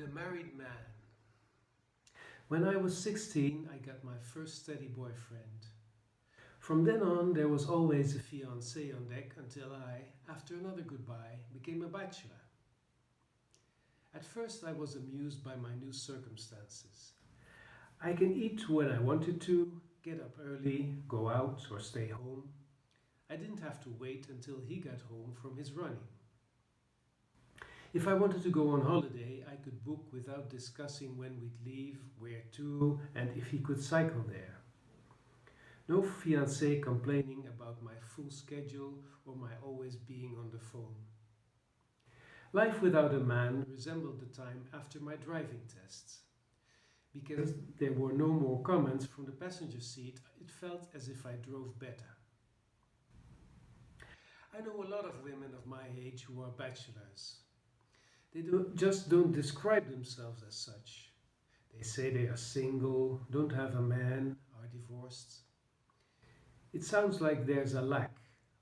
The Married Man. When I was 16, I got my first steady boyfriend. From then on, there was always a fiancé on deck until I, after another goodbye, became a bachelor. At first, I was amused by my new circumstances. I can eat when I wanted to, get up early, go out or stay home. I didn't have to wait until he got home from his running. If I wanted to go on holiday, I could book without discussing when we'd leave, where to, and if he could cycle there. No fiancé complaining about my full schedule or my always being on the phone. Life without a man resembled the time after my driving tests. Because there were no more comments from the passenger seat, it felt as if I drove better. I know a lot of women of my age who are bachelors. They just don't describe themselves as such. They say they are single, don't have a man, are divorced. It sounds like there's a lack,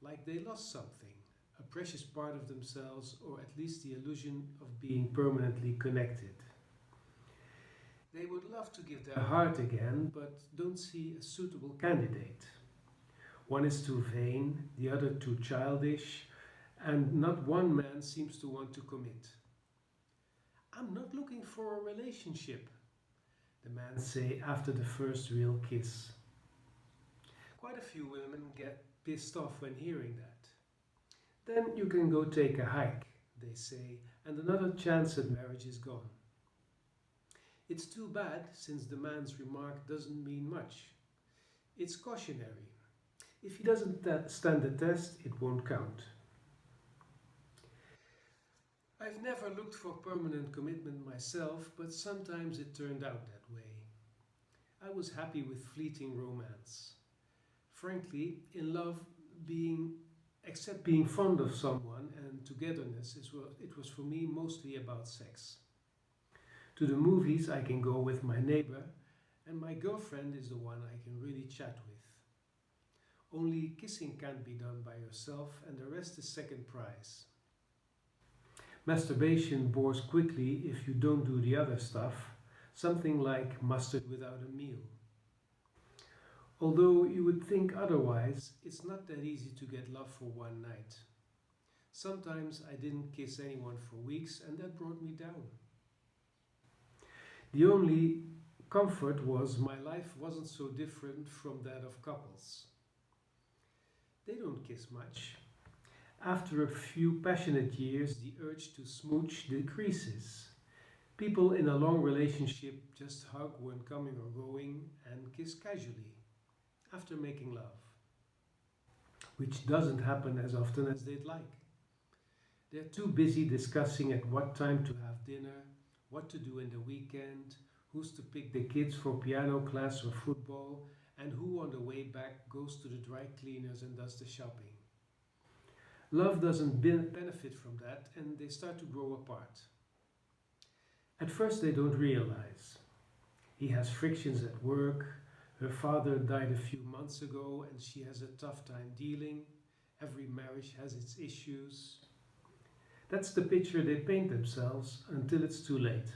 like they lost something, a precious part of themselves, or at least the illusion of being permanently connected. They would love to give their heart again, but don't see a suitable candidate. One is too vain, the other too childish, and not one man seems to want to commit. I'm not looking for a relationship, the men say after the first real kiss. Quite a few women get pissed off when hearing that. Then you can go take a hike, they say, and another chance at marriage is gone. It's too bad, since the man's remark doesn't mean much. It's cautionary. If he doesn't stand the test, it won't count. I've never looked for permanent commitment myself, but sometimes it turned out that way. I was happy with fleeting romance. Frankly, in love, except being fond of someone and togetherness, it was for me mostly about sex. To the movies I can go with my neighbor, and my girlfriend is the one I can really chat with. Only kissing can't be done by yourself, and the rest is second prize. Masturbation bores quickly if you don't do the other stuff, something like mustard without a meal. Although you would think otherwise, it's not that easy to get love for one night. Sometimes I didn't kiss anyone for weeks, and that brought me down. The only comfort was my life wasn't so different from that of couples. They don't kiss much. After a few passionate years, the urge to smooch decreases. People in a long relationship just hug when coming or going and kiss casually after making love, which doesn't happen as often as they'd like. They're too busy discussing at what time to have dinner, what to do in the weekend, who's to pick the kids for piano class or football, and who on the way back goes to the dry cleaners and does the shopping. Love doesn't benefit from that, and they start to grow apart. At first they don't realize. He has frictions at work, her father died a few months ago and she has a tough time dealing. Every marriage has its issues. That's the picture they paint themselves until it's too late.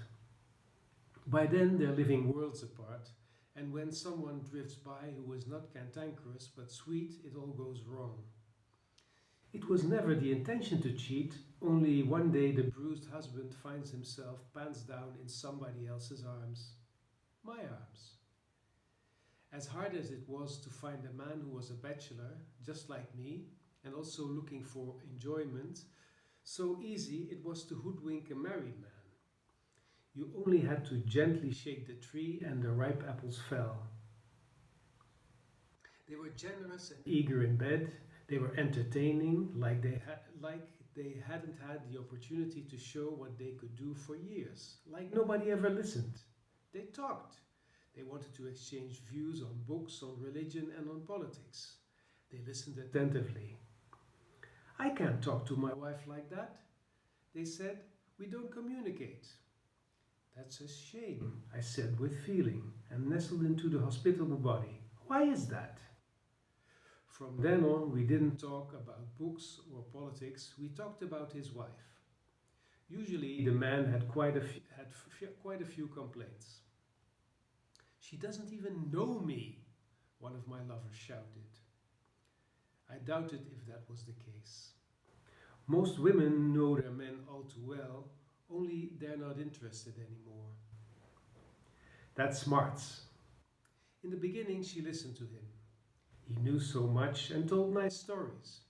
By then they're living worlds apart, and when someone drifts by who is not cantankerous but sweet, it all goes wrong. It was never the intention to cheat, only one day the bruised husband finds himself pants down in somebody else's arms. My arms. As hard as it was to find a man who was a bachelor, just like me, and also looking for enjoyment, so easy it was to hoodwink a married man. You only had to gently shake the tree and the ripe apples fell. They were generous and eager in bed. They were entertaining, like they hadn't had the opportunity to show what they could do for years, like nobody ever listened. They talked. They wanted to exchange views on books, on religion, and on politics. They listened attentively. I can't talk to my wife like that. They said, we don't communicate. That's a shame, I said with feeling, and nestled into the hospitable body. Why is that? From then on, we didn't talk about books or politics, we talked about his wife. Usually, the man had quite a few complaints. She doesn't even know me, one of my lovers shouted. I doubted if that was the case. Most women know their men all too well, only they're not interested anymore. That's smarts. In the beginning, she listened to him. He knew so much and told nice stories.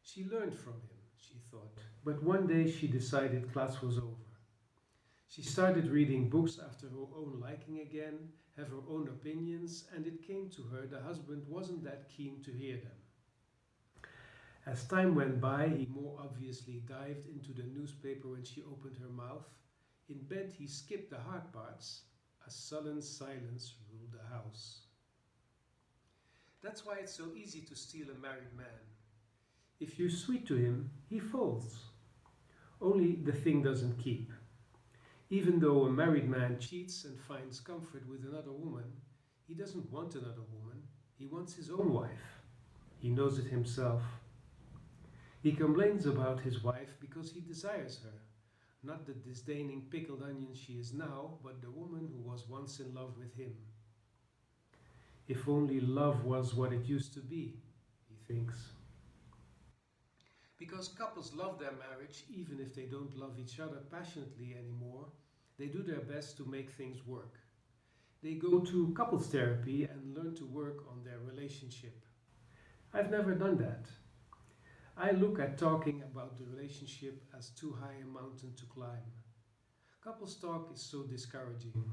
She learned from him, she thought. But one day she decided class was over. She started reading books after her own liking again, have her own opinions, and it came to her the husband wasn't that keen to hear them. As time went by, he more obviously dived into the newspaper when she opened her mouth. In bed, he skipped the hard parts. A sullen silence ruled the house. That's why it's so easy to steal a married man. If you're sweet to him, he folds. Only the thing doesn't keep. Even though a married man cheats and finds comfort with another woman, he doesn't want another woman. He wants his own wife. He knows it himself. He complains about his wife because he desires her, not the disdaining pickled onion she is now, but the woman who was once in love with him. If only love was what it used to be, he thinks. Because couples love their marriage even if they don't love each other passionately anymore, they do their best to make things work. They go to couples therapy and learn to work on their relationship. I've never done that. I look at talking about the relationship as too high a mountain to climb. Couples talk is so discouraging.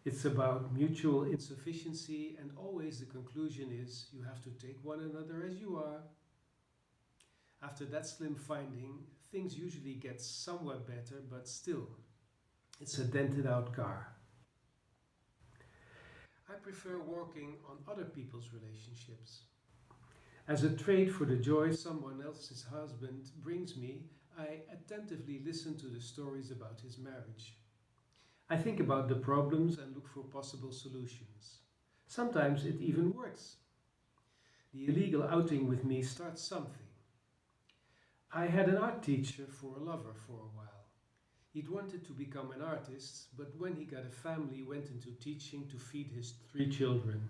It's about mutual insufficiency, and always the conclusion is you have to take one another as you are. After that slim finding, things usually get somewhat better, but still, it's a dented out car. I prefer working on other people's relationships. As a trade for the joy someone else's husband brings me, I attentively listen to the stories about his marriage. I think about the problems and look for possible solutions. Sometimes it even works. The illegal outing with me starts something. I had an art teacher for a lover for a while. He'd wanted to become an artist, but when he got a family, went into teaching to feed his 3 children.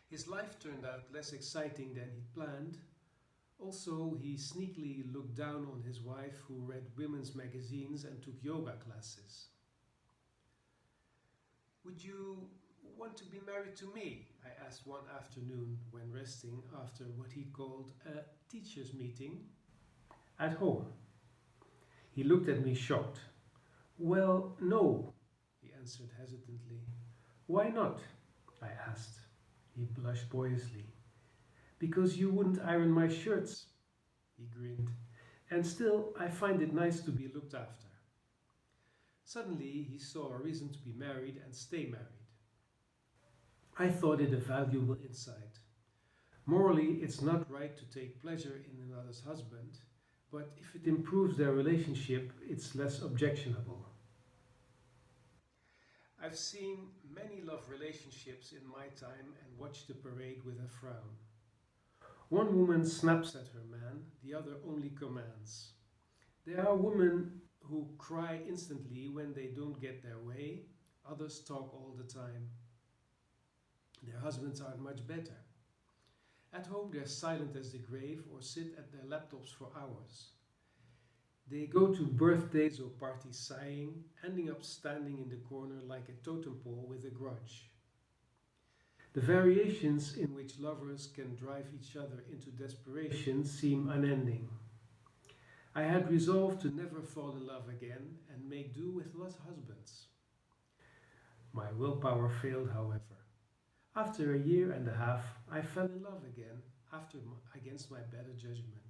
His life turned out less exciting than he'd planned. Also, he sneakily looked down on his wife who read women's magazines and took yoga classes. Would you want to be married to me? I asked one afternoon when resting after what he called a teacher's meeting at home. He looked at me shocked. Well, no, he answered hesitantly. Why not? I asked. He blushed boyishly. Because you wouldn't iron my shirts, he grinned. And still, I find it nice to be looked after. Suddenly, he saw a reason to be married and stay married. I thought it a valuable insight. Morally, it's not right to take pleasure in another's husband, but if it improves their relationship, it's less objectionable. I've seen many love relationships in my time and watched the parade with a frown. One woman snaps at her man, the other only commands. There are women who cry instantly when they don't get their way, others talk all the time. Their husbands aren't much better. At home they're silent as the grave or sit at their laptops for hours. They go to birthdays or parties sighing, ending up standing in the corner like a totem pole with a grudge. The variations in which lovers can drive each other into desperation seem unending. I had resolved to never fall in love again and make do with lost husbands. My willpower failed, however. After a year and a half, I fell in love again against my better judgment.